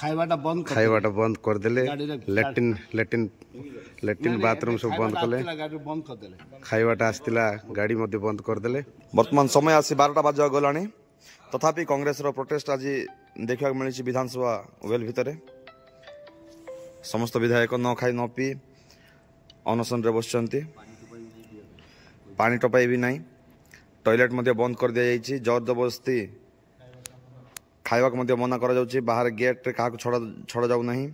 खाइबाटा बंद करदेले latrine bathroom सब बंद कले खाइबाटा आसतिला गाड़ी मध्य बंद करदेले। वर्तमान समय आसी 12टा बाजा गलानी तथापि कांग्रेस रो प्रोटेस्ट आज देखा मिली विधानसभा वेल भितर समस्त विधायक न खाई न पी अनशन रे बसचंती पानी टपाई भी नहीं टॉयलेट मध्य बंद कर दिया जाइए जोर जबरदस्ती खाइबा मध्य मना करा जाउछि बाहर गेट रे काहा छड़ा जाउ नहीं।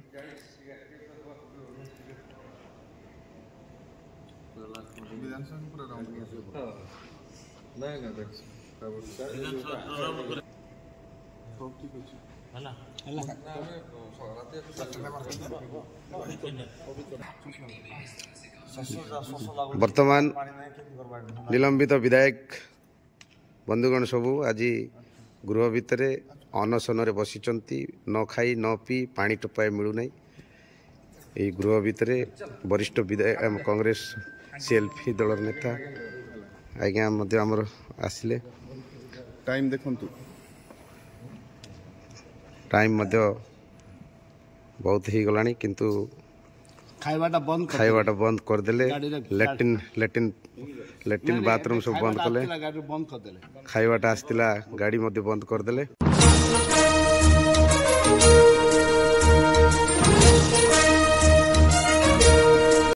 वर्तमान निलंबित विधायक बंधुगण सबू आज गृह भितर अनशन रे बसिचंती न खाई न पी पानी टोपाए मिलूना यही गृह भितर वरिष्ठ विधायक कांग्रेस सीएलपी दल नेता आज्ञा आमर आसिले टाइम देखंतु टाइम बहुत ही गलानी किंतु खाइबाटा बंद करदेले लैट्रिन बाथरूम सब बंद कले खाइबाटा आसतिला गाड़ी मध्य बंद करदेले।